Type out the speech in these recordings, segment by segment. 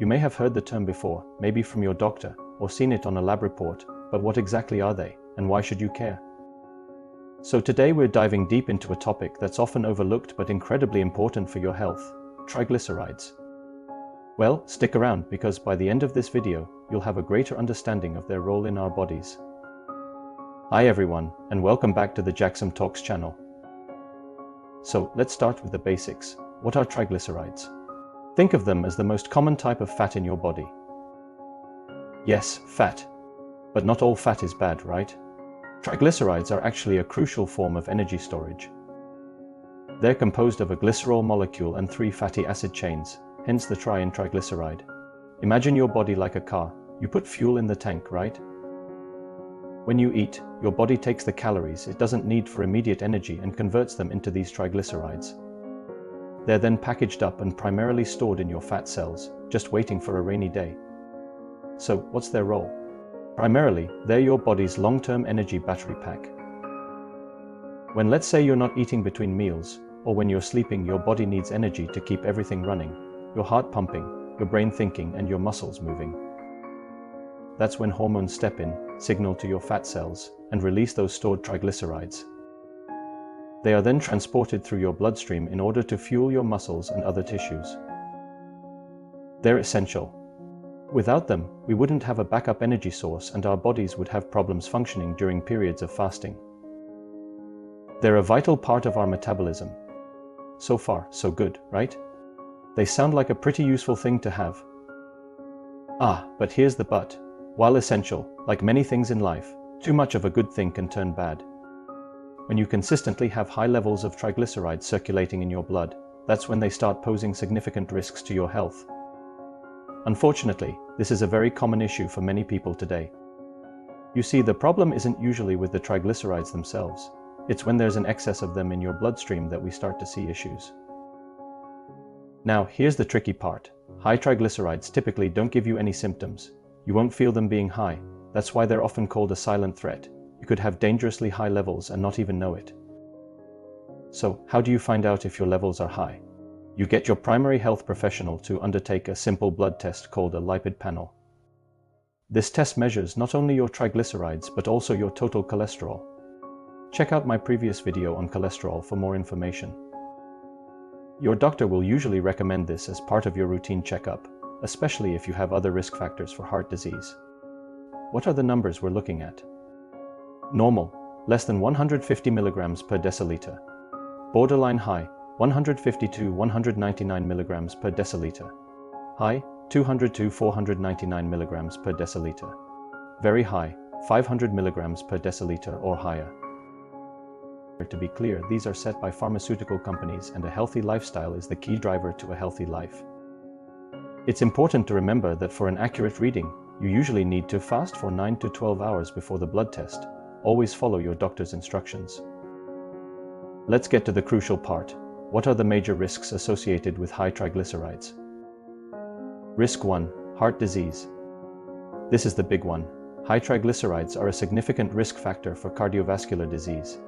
You may have heard the term before, maybe from your doctor, or seen it on a lab report, but what exactly are they, and why should you care? So today we're diving deep into a topic that's often overlooked but incredibly important for your health: triglycerides. Well, stick around, because by the end of this video, you'll have a greater understanding of their role in our bodies. Hi everyone, and welcome back to the Jaxom Talks channel. So let's start with the basics. What are triglycerides? Think of them as the most common type of fat in your body. Yes, fat. But not all fat is bad, right? Triglycerides are actually a crucial form of energy storage. They're composed of a glycerol molecule and 3 fatty acid chains, hence the tri in triglyceride. Imagine your body like a car. You put fuel in the tank, right? When you eat, your body takes the calories it doesn't need for immediate energy and converts them into these triglycerides. They're then packaged up and primarily stored in your fat cells, just waiting for a rainy day. So, what's their role? Primarily, they're your body's long-term energy battery pack. When, let's say, you're not eating between meals, or when you're sleeping, your body needs energy to keep everything running, your heart pumping, your brain thinking, and your muscles moving. That's when hormones step in, signal to your fat cells, and release those stored triglycerides. They are then transported through your bloodstream in order to fuel your muscles and other tissues. They're essential. Without them, we wouldn't have a backup energy source and our bodies would have problems functioning during periods of fasting. They're a vital part of our metabolism. So far, so good, right? They sound like a pretty useful thing to have. But here's the but. While essential, like many things in life, too much of a good thing can turn bad. When you consistently have high levels of triglycerides circulating in your blood, that's when they start posing significant risks to your health. Unfortunately, this is a very common issue for many people today. You see, the problem isn't usually with the triglycerides themselves. It's when there's an excess of them in your bloodstream that we start to see issues. Now, here's the tricky part. High triglycerides typically don't give you any symptoms. You won't feel them being high. That's why they're often called a silent threat. You could have dangerously high levels and not even know it. So, how do you find out if your levels are high? You get your primary health professional to undertake a simple blood test called a lipid panel. This test measures not only your triglycerides but also your total cholesterol. Check out my previous video on cholesterol for more information. Your doctor will usually recommend this as part of your routine checkup, especially if you have other risk factors for heart disease. What are the numbers we're looking at? Normal, less than 150 milligrams per deciliter. Borderline high, 150 to 199 milligrams per deciliter. High, 200 to 499 milligrams per deciliter. Very high, 500 milligrams per deciliter or higher. To be clear, these are set by pharmaceutical companies, and a healthy lifestyle is the key driver to a healthy life. It's important to remember that for an accurate reading, you usually need to fast for 9 to 12 hours before the blood test. Always follow your doctor's instructions. Let's get to the crucial part. What are the major risks associated with high triglycerides? Risk 1. Heart disease. This is the big one. High triglycerides are a significant risk factor for cardiovascular disease.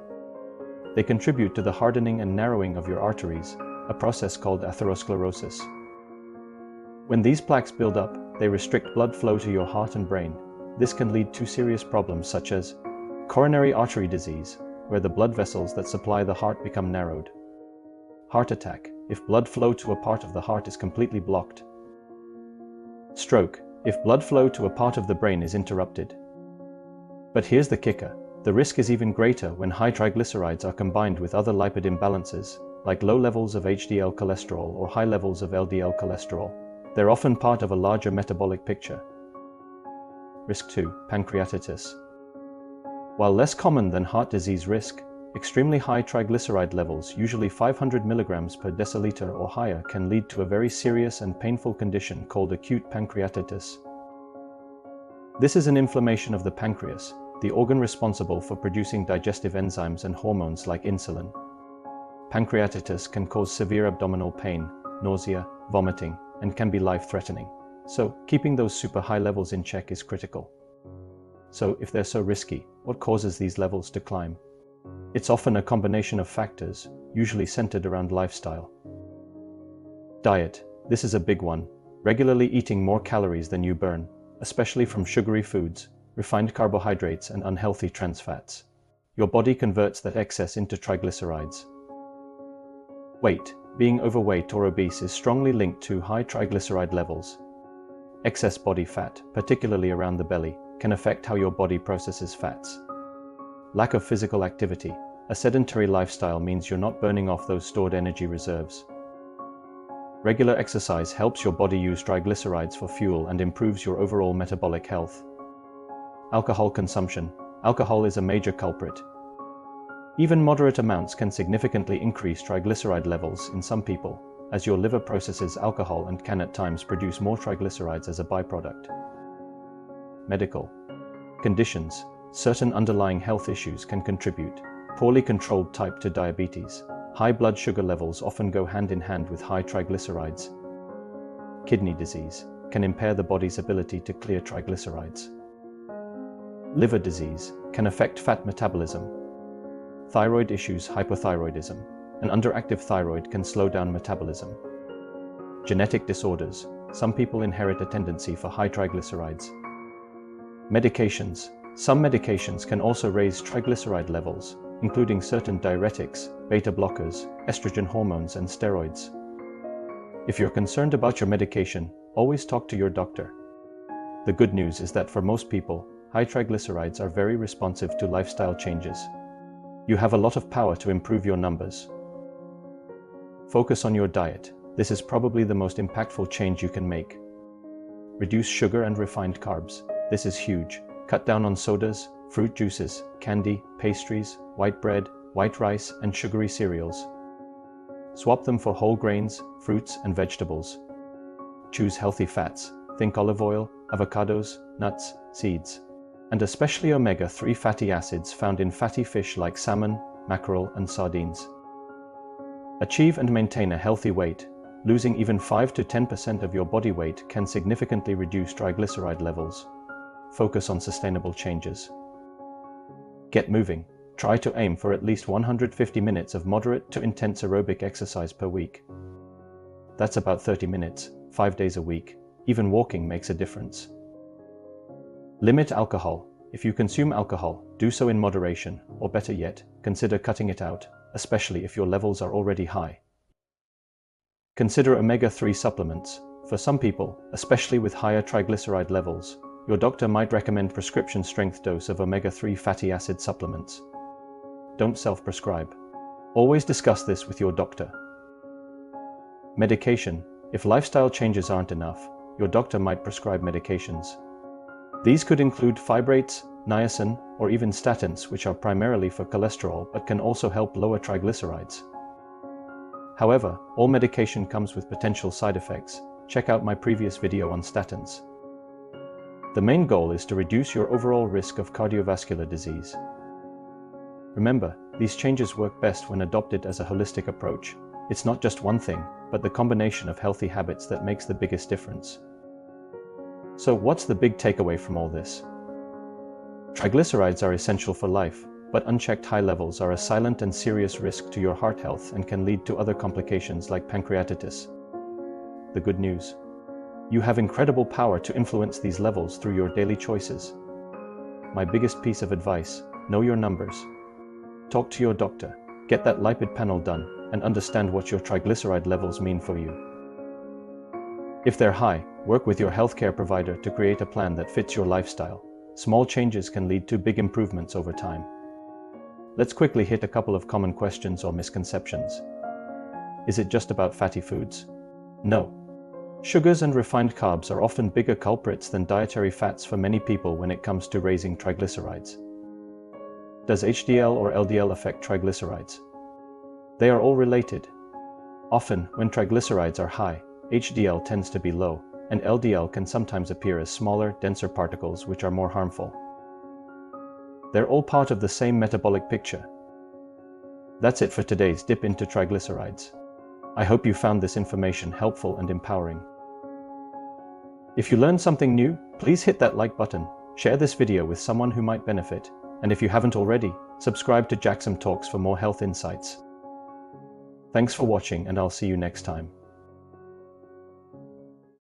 They contribute to the hardening and narrowing of your arteries, a process called atherosclerosis. When these plaques build up, they restrict blood flow to your heart and brain. This can lead to serious problems such as coronary artery disease, where the blood vessels that supply the heart become narrowed. Heart attack, if blood flow to a part of the heart is completely blocked. Stroke, if blood flow to a part of the brain is interrupted. But here's the kicker. The risk is even greater when high triglycerides are combined with other lipid imbalances, like low levels of HDL cholesterol or high levels of LDL cholesterol. They're often part of a larger metabolic picture. Risk 2. Pancreatitis. While less common than heart disease risk, extremely high triglyceride levels, usually 500 milligrams per deciliter or higher, can lead to a very serious and painful condition called acute pancreatitis. This is an inflammation of the pancreas, the organ responsible for producing digestive enzymes and hormones like insulin. Pancreatitis can cause severe abdominal pain, nausea, vomiting, and can be life-threatening. So, keeping those super high levels in check is critical. So, if they're so risky, what causes these levels to climb? It's often a combination of factors, usually centered around lifestyle. Diet. This is a big one. Regularly eating more calories than you burn, especially from sugary foods, refined carbohydrates, and unhealthy trans fats. Your body converts that excess into triglycerides. Weight. Being overweight or obese is strongly linked to high triglyceride levels. Excess body fat, particularly around the belly, can affect how your body processes fats. Lack of physical activity. A sedentary lifestyle means you're not burning off those stored energy reserves. Regular exercise helps your body use triglycerides for fuel and improves your overall metabolic health. Alcohol consumption. Alcohol is a major culprit. Even moderate amounts can significantly increase triglyceride levels in some people, as your liver processes alcohol and can at times produce more triglycerides as a byproduct. Medical conditions. Certain underlying health issues can contribute. Poorly controlled type 2 diabetes. High blood sugar levels often go hand in hand with high triglycerides. Kidney disease can impair the body's ability to clear triglycerides. Liver disease can affect fat metabolism. Thyroid issues. Hypothyroidism. An underactive thyroid can slow down metabolism. Genetic disorders. Some people inherit a tendency for high triglycerides. Medications. Some medications can also raise triglyceride levels, including certain diuretics, beta blockers, estrogen hormones, and steroids. If you're concerned about your medication, always talk to your doctor. The good news is that for most people, high triglycerides are very responsive to lifestyle changes. You have a lot of power to improve your numbers. Focus on your diet. This is probably the most impactful change you can make. Reduce sugar and refined carbs. This is huge. Cut down on sodas, fruit juices, candy, pastries, white bread, white rice, and sugary cereals. Swap them for whole grains, fruits, and vegetables. Choose healthy fats. Think olive oil, avocados, nuts, seeds, and especially omega-3 fatty acids found in fatty fish like salmon, mackerel, and sardines. Achieve and maintain a healthy weight. Losing even 5 to 10% of your body weight can significantly reduce triglyceride levels. Focus on sustainable changes. Get moving. Try to aim for at least 150 minutes of moderate to intense aerobic exercise per week. That's about 30 minutes, 5 days a week. Even walking makes a difference. Limit alcohol. If you consume alcohol, do so in moderation, or better yet, consider cutting it out, especially if your levels are already high. Consider omega-3 supplements. For some people, especially with higher triglyceride levels, your doctor might recommend prescription-strength dose of omega-3 fatty acid supplements. Don't self-prescribe. Always discuss this with your doctor. Medication. If lifestyle changes aren't enough, your doctor might prescribe medications. These could include fibrates, niacin, or even statins, which are primarily for cholesterol but can also help lower triglycerides. However, all medication comes with potential side effects. Check out my previous video on statins. The main goal is to reduce your overall risk of cardiovascular disease. Remember, these changes work best when adopted as a holistic approach. It's not just one thing, but the combination of healthy habits that makes the biggest difference. So what's the big takeaway from all this? Triglycerides are essential for life, but unchecked high levels are a silent and serious risk to your heart health and can lead to other complications like pancreatitis. The good news: you have incredible power to influence these levels through your daily choices. My biggest piece of advice: know your numbers. Talk to your doctor, get that lipid panel done, and understand what your triglyceride levels mean for you. If they're high, work with your healthcare provider to create a plan that fits your lifestyle. Small changes can lead to big improvements over time. Let's quickly hit a couple of common questions or misconceptions. Is it just about fatty foods? No. Sugars and refined carbs are often bigger culprits than dietary fats for many people when it comes to raising triglycerides. Does HDL or LDL affect triglycerides? They are all related. Often, when triglycerides are high, HDL tends to be low, and LDL can sometimes appear as smaller, denser particles which are more harmful. They're all part of the same metabolic picture. That's it for today's dip into triglycerides. I hope you found this information helpful and empowering. If you learned something new, please hit that like button, share this video with someone who might benefit, and if you haven't already, subscribe to Jaxom Talks for more health insights. Thanks for watching, and I'll see you next time.